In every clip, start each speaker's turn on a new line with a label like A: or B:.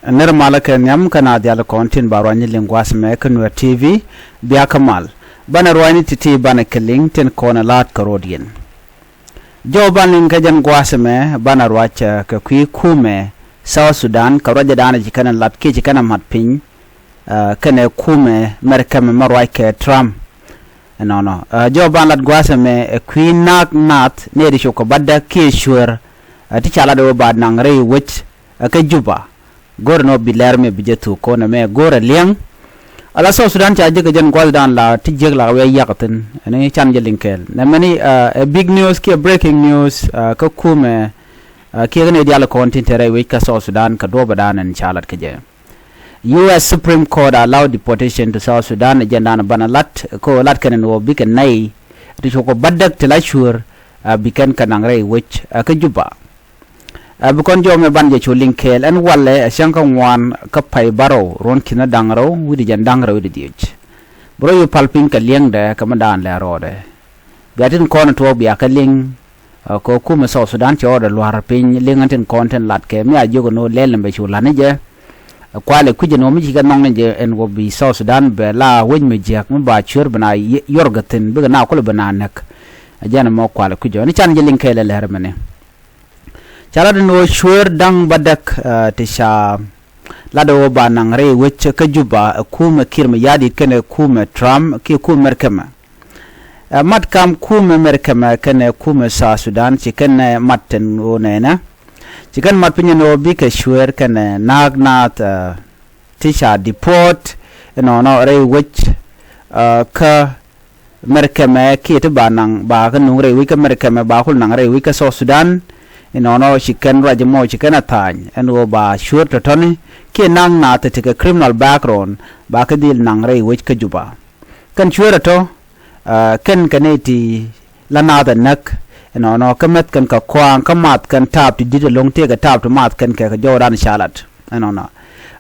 A: ner malaka nyam kana dial kontin barwani lingwas me Nuer TV biya kamal bana rwani titi bana keling ten kona lat karodien jo banin kajan gwasme bana rwacha ka kume South Sudan ka roja dana jikana lat ke jikana matpin kene kume mɛrkɛmɛ marwai ke Trump no jo ban lat gwasme Thok Naath ne di shoko badda ke sure ti chala do bad nangre wich ka Juba gor no bilar me bijetu ko na me gor liang ala South Sudan cha je jan gwal dan la ti jeg la we yaqten ne chan je linkel na mani a big news ki breaking news ka kume ki ne dial content tere we ka South Sudan ka do badan en chalat ke je US Supreme Court allowed deportation to South Sudan agenda na banalat ko lat ken no big nay ti ko badak tilashur bikan kanangre which ka Juba bukon jo me banje chu linkel en walle shanka wan ka pai baro ron kina dangro widi jan dangro widi dich bro yu palpin ka lieng de ka mandan le rode gatin kon to biya ka ling ko kuma South Sudan ti order luar pin lingantin content lat ke mi ajogo no lelen be chu lanije kwale kuje no mi ga nong je en go bi South Sudan be la wen me jak mu ba chur bana yorgatin be na ko bana nak ajana mo kwale kuje ni chan je linkel le hermene chala no sure dang badak tisha lado ba nangre wech ka Juba kuma kiirmayardit kene kuma Trump ki kuma mɛrkɛmɛ mat kam kuma mɛrkɛmɛ kene kuma South Sudan ci kene matten o nena ci kan mat pinyo no bi ka sure kene Thok Naath tisha deport no re wech ka mɛrkɛmɛ ki to ba nang ba ka nungre wi ka mɛrkɛmɛ ba kul nangre wi ka South Sudan inono chicken rajamo chicken atany and ba sure to tony ke nang na te take a criminal background ba ka dil nang re which ka Juba kan sure to ken kaneti lana da nak inono kamet kan ka kwang kamat kan tap ti did long te ka tap to mat kan ka joran shalat inono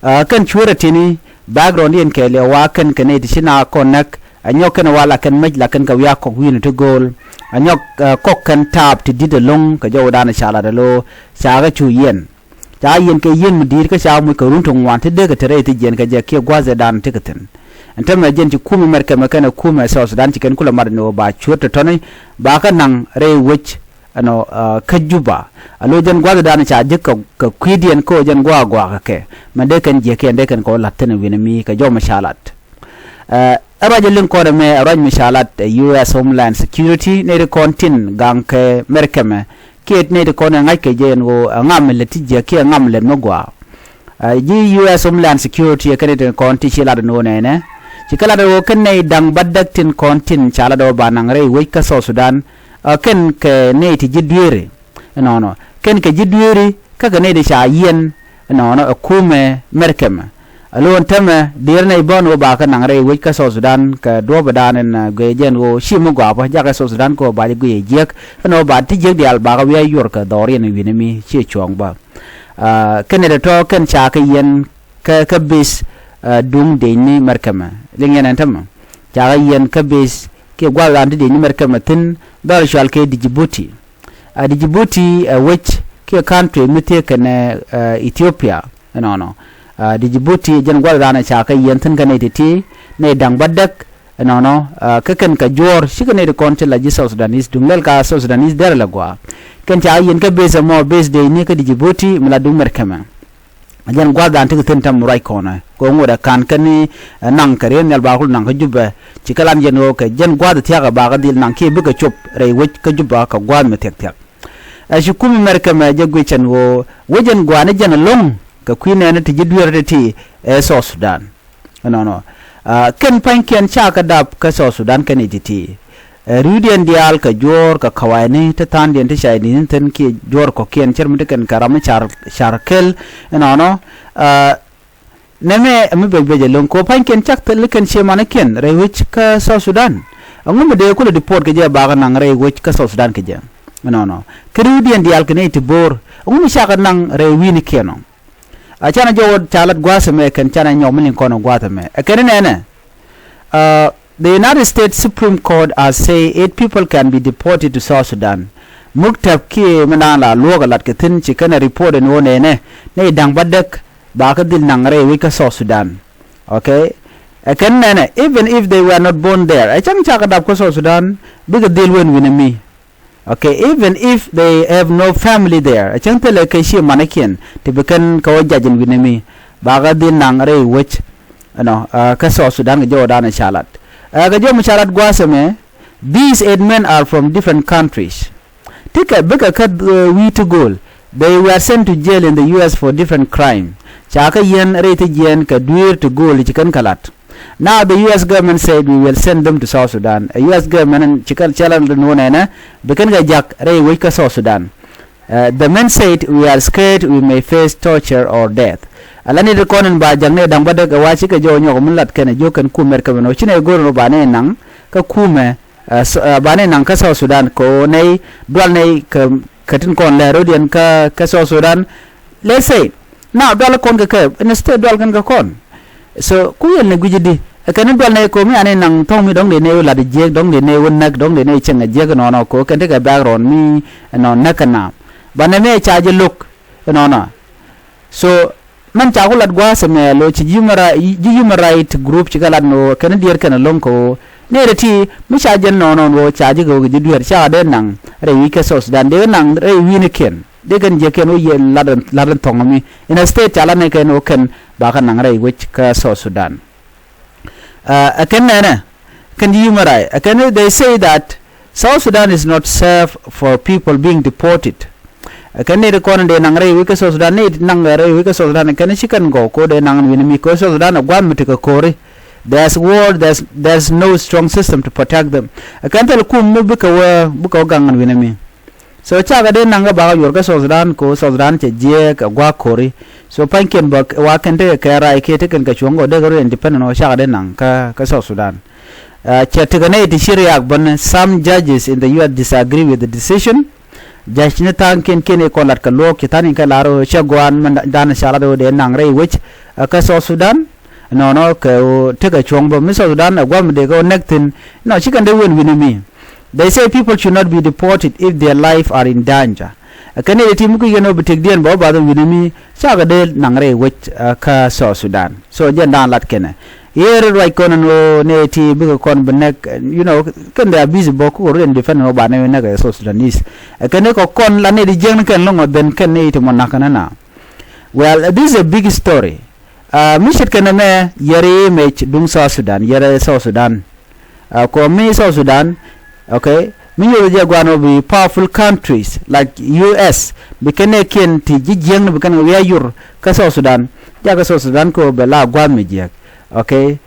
A: kan sure tini background yen ke le wa kan kaneti sina connect anyoken wala kan majla kan ka wiya ko win to goal anyok kokkan tap ti did long ka jawdana shala da lo saga chu yen ta yen ke yen mudir ka sha mu ka runtun wan te de ka tere ti jen ka je ke gwaze dan tikatin antam na jen ti kuma mɛrkɛmɛ kana kuma South Sudan ti kan kula mar no ba chuta toni ba ka nan re wich ano ka Juba alo jen gwaze dan cha je ka kwidien ko jen gwa ka ke mande kan je ke ande kan ko latten winami ka jawma shalat arajelin kore me araj mishalat US Homeland Security ne de kontin gang ke mɛrkɛmɛ kiet ne de kone ngai ke jen go ngamle tije ke ngamle no gwa ji US Homeland Security ke de konti chila no ne chikala do ken ne dang badak tin kontin chala do banang re we ka South Sudan ken ke ne ti jidwere no ken ke jidwere ka ne de sha yen no kume mɛrkɛmɛ alon teme dirne bono ba ka nangre we ka South Sudan ka do badanen gejen go shimu go ba ja ka South Sudan ko ba ge jek no ba ti je dial ba we yor ka dori ne winimi chi chong ba ken de to ken cha ka yen ka bis dung de ni mɛrkɛmɛ lingen antam cha ka yen ka bis ke gwa land de ni mɛrkɛmɛ tin dal shal ke Djibouti Djibouti which ke country mite ken Ethiopia no Djibouti jen gwal dana cha ka yenten ka ne ti ne dang badak no ka ken ka jor shika ne de konti la ji South Sudanese dungel ka South Sudanese der la gwa ken cha yen ka base mo base de ni ka Djibouti mala dung mɛrkɛmɛ jen gwal dan ti ten tam rai kona ko ngoda kan kani nang kare ne ba kul nang ka Juba chikalan jen o ka jen gwal ti ga ba ga dil nang ke bu ka chop re wech ka Juba ka gwal me tek tek shukumi mɛrkɛmɛ je gwe chen wo wejen gwa ne jen long ka kwine ne ti jidwerde ti South Sudan no ken panken cha ka dap ka South Sudan kan ti rudien dial ka jor ka kawaini ta tan den ti shaini ten ki jor ko ken cherm de kan karam charkel no neme mi be lon ko panken chak tel ken chemane ken re wich ka South Sudan ngum de ko le deport ke je ba ga nang re wich ka South Sudan ke je no rudien dial ke ne ti bor ngum sha ka nang re wini keno achana jo chalat gwasme kan chana nyomlin kono gwatame kenene the United States Supreme Court has say 8 people can be deported to South Sudan muktab ki menala loga lat ke tin chikana report no ne dang badak ba ka dil nangre we ka South Sudan. Okay, kɛnɛ even if they were not born there achang chaka dap ko South Sudan big deal when winami. Okay, even if they have no family there achang tele kai shi manakian to bekan ka wajajin winami ba ka dil nangre which ka South Sudan ga jodan shalat ga jom shalat gwasame. These 8 men are from different countries. Take a bigger cut we to goal. They were sent to jail in the US for different crime. Chaka yen rated yen ka duir to goal chicken kalat. Now the US government said we will send them to South Sudan. A US government and chicken challenge no nana bekan ga jak ray wika South Sudan. The men said we are scared we may face torture or death. Alani de konen ba jangne dang bada ga wachi ka jo nyo mulat kana jo kan ku mɛrkɛmɛ no chine go no bane nang ka kume bane nang ka South Sudan ko nei dwal nei ka katin kon le rodian ka South Sudan. Let's say now dwal kon ka instead dwal kan ka kon so ku yen ne gujidi kan dwal nei ko mi ane nang tong mi dong de ne la de je dong de ne won nak dong de ne chenga je no no ko kan de ka background mi no nakana bane me charge look no so man chagulat gwasame lo chi human right group chigalat no kan dier kan lonko ne reti mi charge no wo charge go gi duer cha de nang re wi ka South Sudan de nang re wi ne ken de kan je ken o ye ladan tong mi in a state ala ne ken o ken ba kan nang re which ka South Sudan aken ne kan human right aken they say that South Sudan is not safe for people being deported. Kan ne ko de nang re wi ka South Sudan ne nang re wi ka South Sudan kan shi kan go ko de nang wi mi ko South Sudan gwa mi ka kore. There's no strong system to protect them. Kan tel kum mu buka gangan wi mi. So cha ga de nang ba yor ka South Sudan ko South Sudan che je ka gwa kore. So panken ba wa kan de ka ra ke te kan ka chongo de ga independent o cha ga de nang ka South Sudan. Che te ga ne ti shiriak ban some judges in the US disagree with the decision. Jashne tan ken ko lat ka lok kitani ka laro chagwan man dan shala do de nang re which ka South Sudan no ka te ka chongbo mi South Sudan agwam de go nektin no chikan de win winimi. They say people should not be deported if their life are in danger. Kane de timu ku yeno bitik dien ba ba do winimi chaga de nang re which ka South Sudan. So jen dan lat kene here right kon no ne ti bi kon benek kan da busy boku or en defend no ba ne na ga South Sudanese kan ko kon la ne di jeng kan longo ben kan ne ti monakana na. Well, this is a big story. Mishit kan me yare me dung South Sudan yare South Sudan ko mi South Sudan. Okay, mi yo je gwano bi powerful countries like US bi kan ne ken ti jeng bi kan ya yur ka South Sudan ja ka South Sudan ko be la gwa mi je. Okay,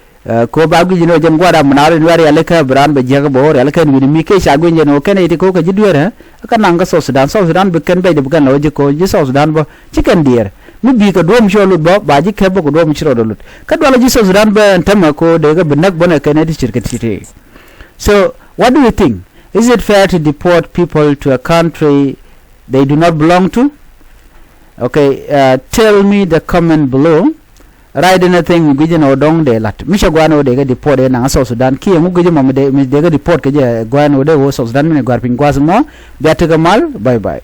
A: ko bagu jino jam gwada munare nwari aleka bran be jaga bor aleka ni mi ke shagu jeno ken iti ko ka jidwere ka nanga South Sudan be ken be de bukan loje ko ji South Sudan bo chicken deer mi bi ka dom sholut bo baji ke bo ko dom chiro dolut ka dwala ji South Sudan be entama ko de ga benak bona ken iti chirket city. So what do you think? Is it fair to deport people to a country they do not belong to? Okay, tell me the comment below. Right anything gijen odong de lat misha gwano de ga deport de na South Sudan ki mu gijen mam de ga deport ke je gwano de wo South Sudan ne garpin gwasmo biata gamal bye bye.